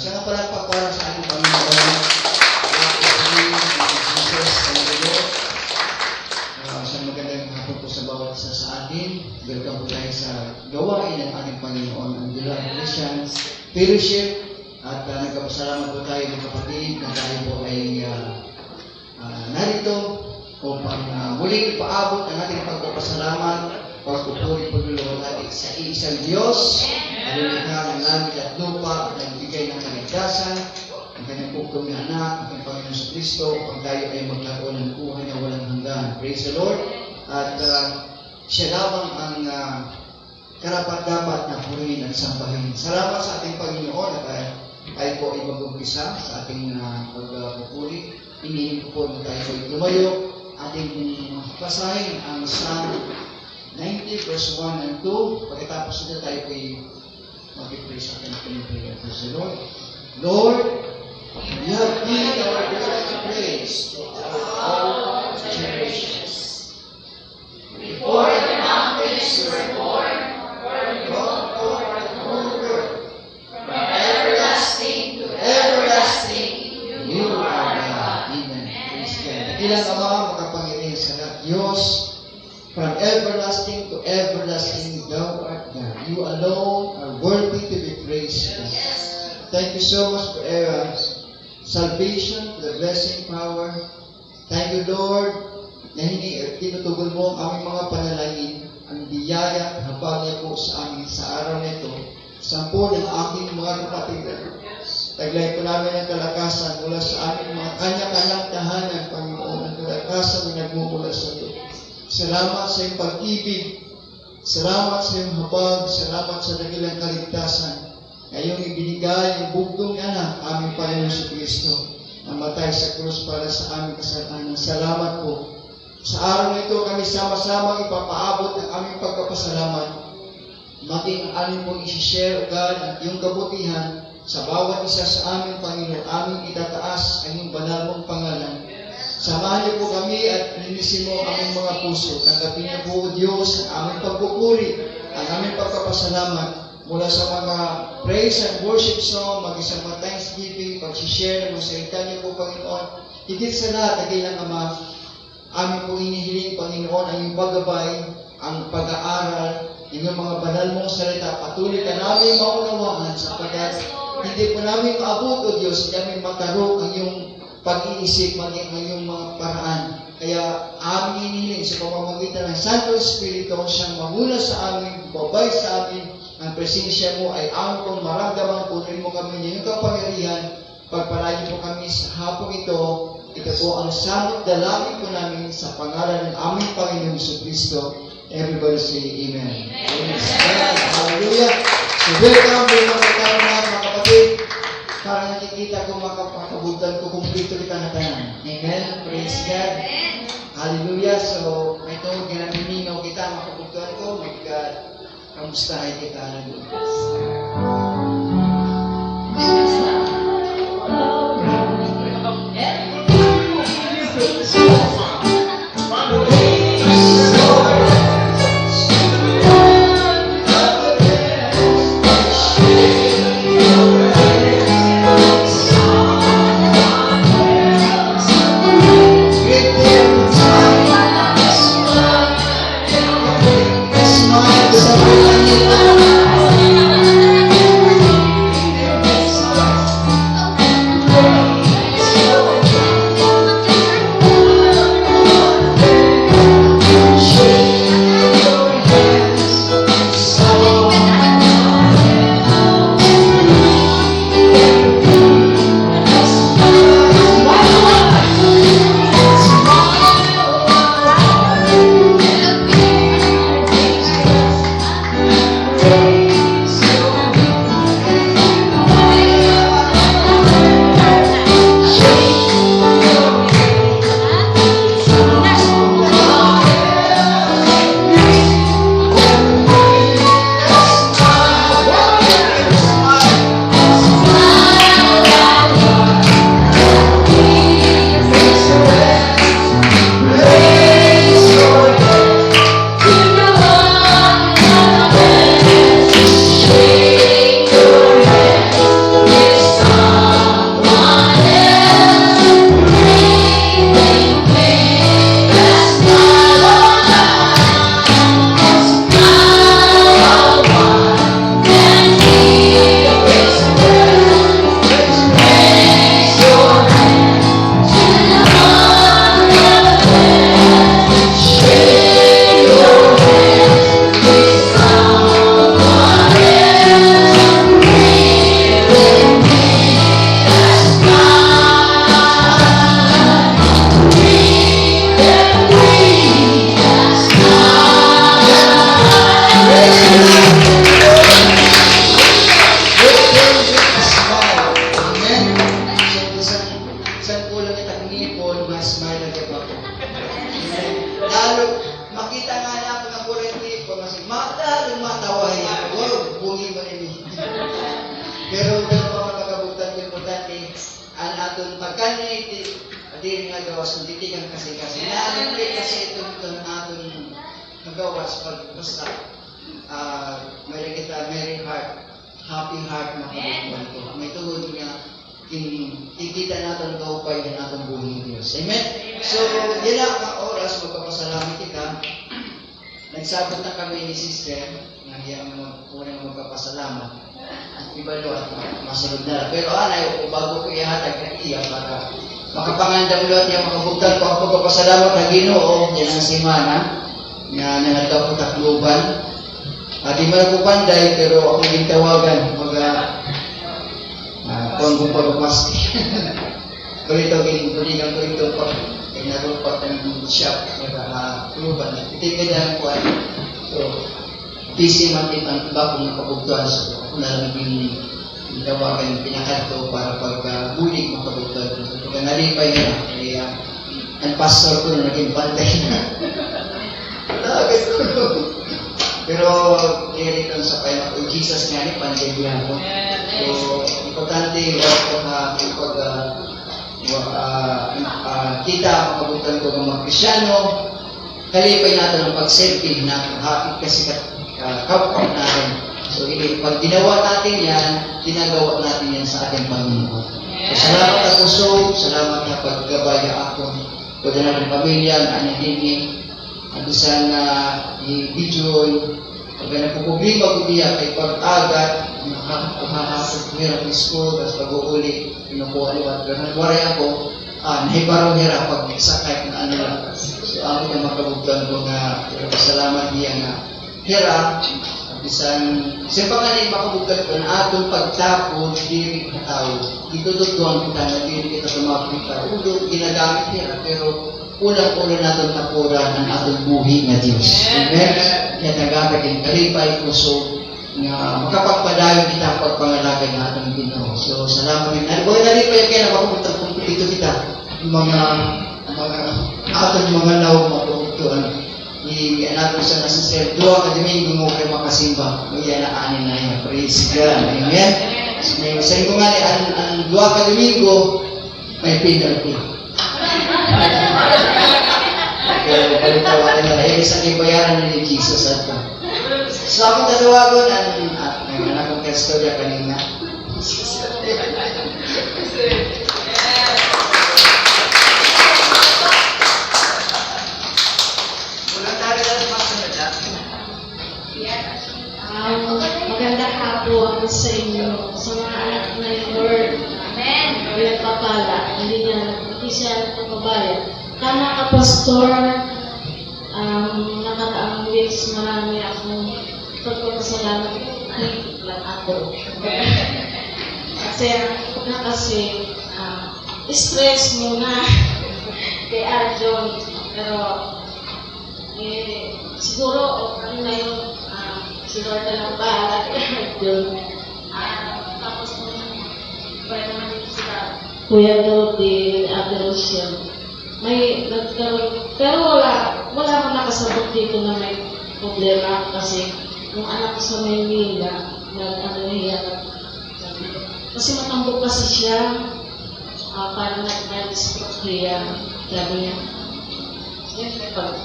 Sana palagpak para sa ating Panginoon. Sa magandang hapon po sa bawat isa sa atin. Welcome po tayo sa gawain ng ating Panginoon, ang Dilan Christian Fellowship. At nagpapasalamat po tayo ng kapatid na tayo po ay narito upang muling ipaabot ang ating pagpapasalamat, pagpupuri po natin sa isang Diyos, na lumikha ng langit at lupa, at nagbigay ng kaligtasan, ang kanyang pugtong na anak, ang Panginoon sa Kristo, upang tayo ay magkaroon ng buhay na walang hanggan. Praise the Lord! At siya lamang ang karapat-dapat na purihin at sambahin. Salamat sa ating Panginoon at tayo po ay mag-umpisa sa ating pagpupuri. Inihin ko po na tayo po ay lumayo. Ating basahin ang Psalm 90 verse 1 and 2. Pagkatapos nito tayo po ay mag-pray sa ating prayer. Praise the Lord. Lord, you have been our God to praise to all generations. Before the mountains were born, or brought forth the whole world, from everlasting to everlasting, you are God. Amen. Praise God. Ilang Ama, makapangyarihan sa lahat, Diyos, from everlasting to everlasting, Thou art God. You alone are worthy to be praised. Thank you so much for salvation, for the blessing power. Thank you, Lord, na tinutugon mo ang aming mga panalangin, ang biyaya, habag niya po sa amin sa araw nito. Sampo ng aking mga kapatid. Taglay po namin ang kalakasan mula sa aming mga kanya-kanyang tahanan, Panginoon, ang kalakasan na nagmumula sa iyo. Salamat sa iyong pag-ibig. Salamat sa iyong habag. Salamat sa dakilang kaligtasan. Ngayong ibinigay ang bugtong ni anak, aming Panginoon sa Kristo, namatay sa krus para sa aming kasalanan. Salamat po. Sa araw na ito, kami sama-sama ipapaabot ang aming pagpapasalamat. Maging ang aming pong isi-share, God, ang iyong kabutihan sa bawat isa sa aming Panginoon. Aming itataas ang iyong banal mong pangalan. Samahan niyo po kami at linisin mo ang aming mga puso. Tanggapin niyo po, O Diyos, ang aming pagpupuri, ang aming pagpapasalamat. Mula sa mga praise and worship song, mag-isang mga thanksgiving, pag-share ng mga salita niyo po, Panginoon. Higit sa lahat, dakilang Ama, aming po inihiling, Panginoon, ang iyong paggabay, ang pag-aaral, inyong mga banal mong salita. Patuloy ka namin maunawaan sapagkat hindi po namin maabot, O Diyos, hindi namin makaroon ang iyong pag-iisip, maging ang iyong mga paraan. Kaya aming inihiling sa pamamagitan ng Santo Espiritu, siyang mamula sa amin, babay sa amin, ang presensya mo ay aming kong maramdaman, punuin mo kami ng iyong kapangyarihan, pagpalain po kami sa hapong ito. Ito po ang samot dalangin po namin sa pangalan ng aming Panginoon sa Kristo. Everybody say Amen. Amen. Hallelujah. So welcome po mga kapatid. Para nakikita ko, makapagkabutan ko, kumplito kita na tanan. Amen. Praise God. Hallelujah. So ito, ginaminigaw kita, makabutan ko. My God. Kamustahin kita na doon. Smile, Adi nga gawas ng titigan kasi naalimit kasi itong atong magawas pag basta may kita merry heart, happy heart na kabubuan ko. May tungod nga ikita natin kaupay ng atong buhay Diyos. Amen? So, yan ang oras, magpapasalamat kita. Nagsabot na kami ni Sister, na hiyang unang magpapasalamat. At ibalo at masunod na. Pero anay, bago ko ihatag na iya para makapangandam lot niya, makabugtan ko ang pagpapasalamat na Ginoo yan ang simana na nanataw ko takluban. Di man ako panday, pero ako gintawagan kung pagpapasti. Kung ito, ginuligan ko ito pag narupat ng shop na kluban. Itigay na ko ay busy matin ang iba kung nakabugtuan. So, ako na lang tawagan pinakad ko para pagbulig makabugtuan. Pagka nalipay na, kaya ang pastor ko na naging bantay na. Lagay ko. Pero, kaya sa kaya ko, Jesus nga ni pandemya ko. So, importante kita makabutan ko ng mga Krisyano, kalipay natin ang pag-selfie na hapit kasi kapwa natin. So, pag ginawa natin yan, ginagawa natin yan sa ating Panginoon. So, salamat ako salamat na paggabaya ako. Pwede na ng pamilya, ang anihini, ang isang i-video, pag nagpuproblema ko diya kay pag-agat, nakakahasag ko hirap ng school, tapos pag-uuli, pinukuha liwat. Pero nagwaray ako, nahibarong hirap pag sakay na ano lang. So, ako na makabugtan ko nga, salamat diya nga hirap, siya pa nga na makabugtan ko na atong pagtapos, diri ka tao, itututuan kita na diri kita tumapita. Ulo, ginagamit nila, pero ulang-ulang natin tapuran ang atong buhi na Diyos. Amen? Kaya nagagaging kalipay puso na makapagpadayon kita pagpangalagay ng atong Ginoo. So, salamat din. Kung nalipay kaya napapunta kung dito kita, mga atong mga naw mapupuntuan. Natin siya na sister, dua ka Domingo mo kayo makasimba. May yanaanin na yan. Praise God. Amen? Sa iyo nga ang dua ka Domingo, may penalty. Pero palitawanan na isang ibayaran ni Jesus at so akong tatawagon ang akong kastorya kanina. Magandang hapon sa inyo, sa mga anak na yung Lord. Amen. Bilang papala, hindi siya nagpapabayad. Tama ka, Pastor. Nakataang weeks, marami akong pagpapasalamat. Lang ako. Kasi, stress muna kay Arjon. Pero, siguro, ano na yun, si Lord na lang bahala kay Arjon. Tapos, pwede naman dito sila. Kuya Dodi, Ate Rochelle. May nagkaroon, pero wala akong nakasabot dito na may problema kasi yung anak ko sa Maynila, nag-ano kasi matambok kasi siya, parang nag-stroke siya, sabi niya, siyempre pag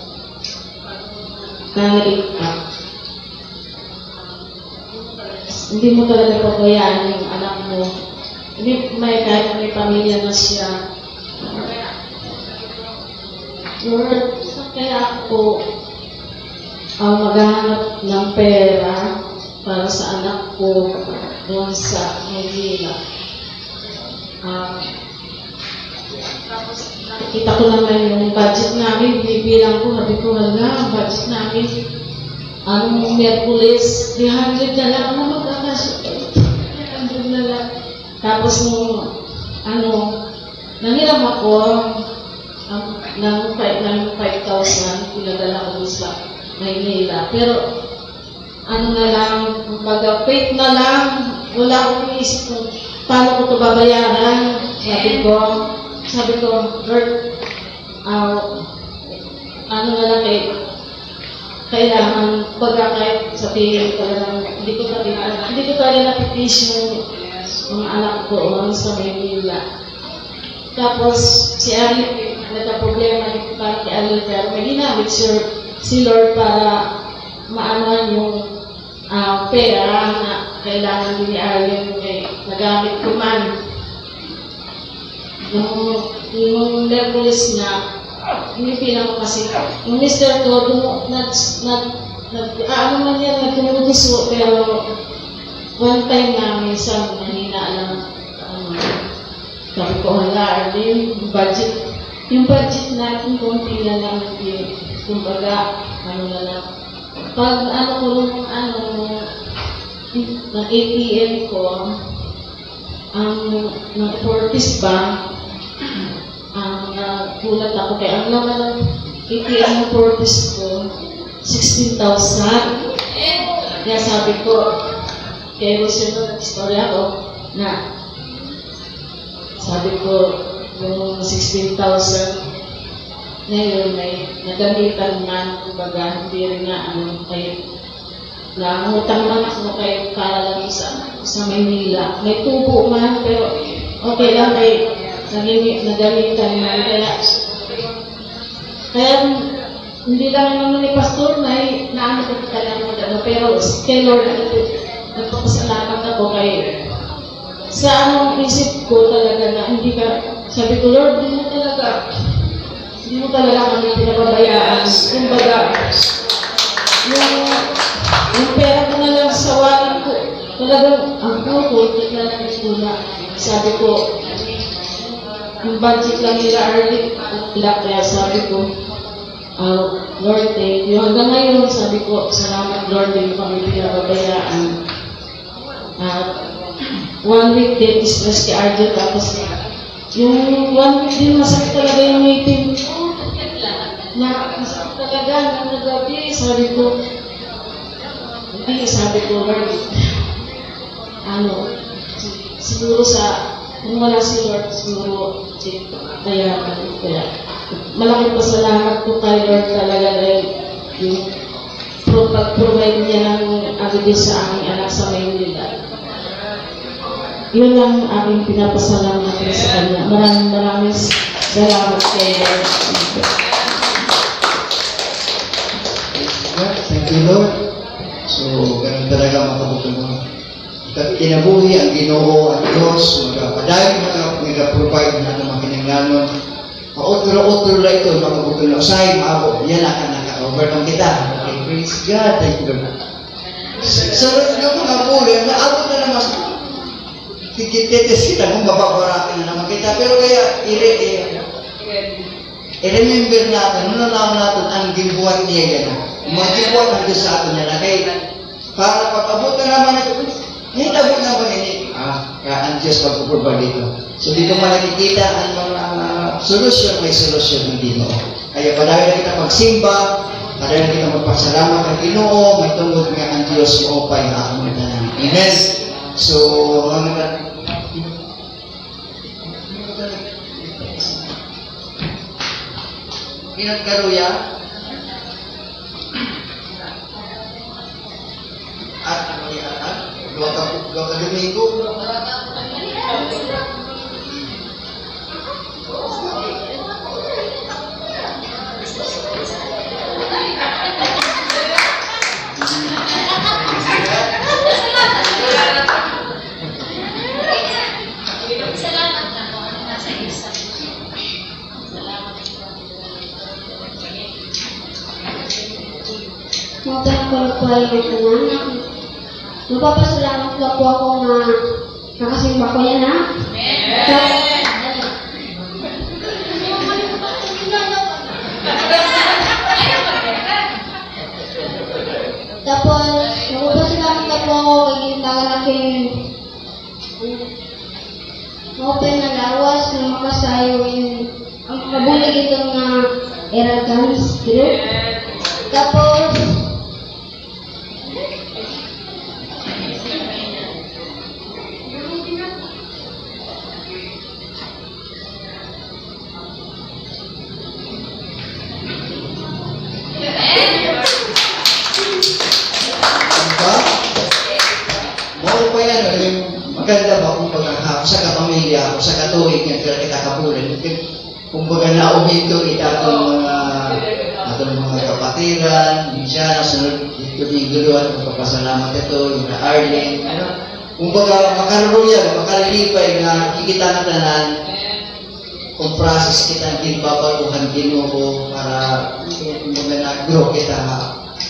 nangalit ka, hindi mo talaga pabayaan yung anak mo, hindi kahit may pamilya na siya. Lord, kaya ako maghahanap ng pera para sa anak ko doon sa Maynila. Tapos nakikita ko naman yung budget namin, binibilang ko, sabi ko, ang budget namin, Merkulis, 300 na lang, magkakasya, 300 na lang. Tapos nangiram ako, ng 5,000, pinadala ko sa Maynila. Pero, na lang, kumbaga, faith na lang, wala akong iisip kung paano ko ito babayaran. Sabi ko, Lord, na lang kailangan, kahit sabihin ko lang, hindi ko talaga napitis yung mga anak ko sa Maynila. Tapos, si Arlene, nagka-problema dito para kay Arlene, pero may ginamit si Lord para maanuhan yung pera na kailangan din ni Arlene, nagamit ko man. Yung levelist niya, hinipin ako kasi, yung mister ko, ano man yan, nagkumukiso, pero one time na minsan mahina lang, sabi ko, hala, Arlene, yung budget natin, konti na lang, kumbaga, ano na lang. Pag ko nung ng ATM ko, ng Fortis Bank, nagulat ako kaya ang laman ng ATM ng Fortis ko, 16,000. Kaya sabi ko, kaya gusto nung nag-istorya ko, na sabi ko, yung 16,000, ngayon may nagamitan man, kumbaga, hindi rin nga, kayo, nangutang man ako kayo para lang sa Maynila. May tubo man, pero okay lang, may nagamitan man. Kaya hindi lang naman ni Pastor, may naano ko talaga pero kay Lord, nagpapasalamat ako kay sa anong isip ko talaga na hindi ka, sabi ko, Lord, hindi mo talaga kami pinababayaan. Kumbaga, yung pera ko na lang sa wallet ko, talagang, kunti na lang ito na. Sabi ko, yung budget lang nila, Arlene, kaya sabi ko, Lord, thank you. Hanggang ngayon, sabi ko, salamat Lord, hindi kami pinababayaan. At 1 week din, stress kay Arjun, tapos yung 1 week din, masakit talaga yung meeting ko. Masakit talaga, nagabi, sabi ko, Lord, siguro kung wala si Lord, siguro, kaya malaking pasalamat ko kay Lord talaga dahil yung pag-provide niya ng din sa aming anak sa Maynila. Yun ang aking pinapasalamat ko sa kanya. Maraming salamat kay Lord. Thank you, Lord. So, ganun talaga makabutin mo. Kinabuhi ang Ginoo, ang Diyos, magpadayon mag-provide na ng mga kinanglanon. Otro-otro lang ito, makabutin na usahay, maabo, yan ang naka-overcome kita. Okay, praise God, thank you, Lord. So, yung mga buhay, naabot na naman, tikitis kita kung bababaratin na naman kita, pero kaya, i-remember natin, nunalaman natin ang gibuhat niya yan. Magibuhat ang Diyos sa atin na kaya, para pag-abot na naman ito, abot naman ini. Kaya ang Diyos magpupurba dito. So dito pa nakikita ang mga solusyon, may solusyon hindi mo. Kaya padayon na kita magsimba, padayon na kita magpasalamat ang Ginoo, may tungod nga ang Diyos mo pa yung aking tanan. Amen. So, pinagkaruya at dua ka Domingo. Magpapasalamat ka po ako na nakasimba ko yan, ha? Tapos, magpapasalamat ka po ako kay gintagan aking open na lawas na makasayo yung ang kabulig itong Eragans group. Tapos, maganda ba kung pagkakahapon ako sa kapamilya, ako sa katuig, nga sila kita kapulan. Kumbaga nauhinto atong mga kapatiran, siya, sunod ito din guluhan, magpapasalamat ito, yung na Arlene, kumbaga makaruya, makalipay na kikita na tanan, kung process kita ang babaguhan Ginoo para kumbaga na-grow kita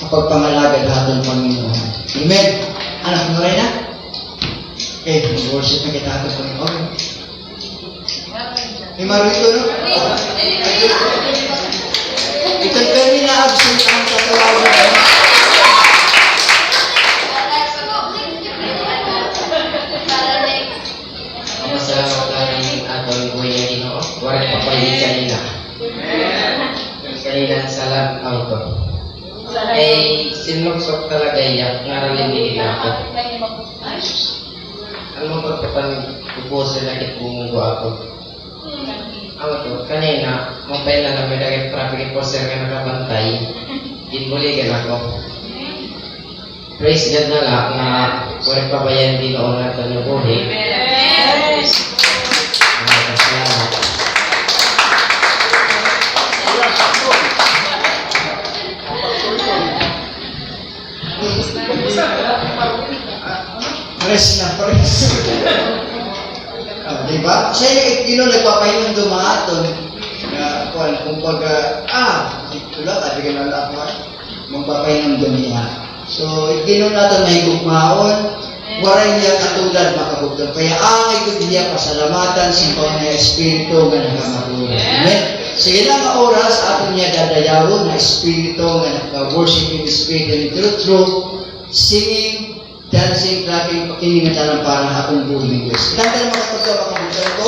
kapagpangalagad hatong Panginoon. Amen? Anak mo rin na? Okay, mag-worship na kita hatong Panginoon. May marito, no? Ito kami na absent ang katawagan. Masalamat kami atong buhay Ginoo. Waray papalit kanina. Kanina sa lang to. Eh, sinuksok talaga iyak. Ngaralin nila ako. Ano mo pagkapan ubusin na kitbungo ako. Ako to, kanina, mapay na namin dahil traffic enforcer ka nakabantay. Inbuligan ako. Praise God na lang na waray pabayan Ginoo na ito ng buhay. Salamat. Press na, press. Diba? Kasi nagpapahinom dumaton. Kumbaga, wala, tabi ka na lang ako. Magpapahinom dumiha. So, natin na higugmaon, waray niya katulad makabugtong. Kaya ito niya pasalamatan sa mga Espiritu nga nakamatulad. Amen? Sige lang ang oras, ato niya dadayawon na Espiritu nga naka-worship in the Spirit and in truth, singing, dancing, clapping, pakiningan talang parang atong buhay ng Diyos. Kanta na makapagka makabugtong ko.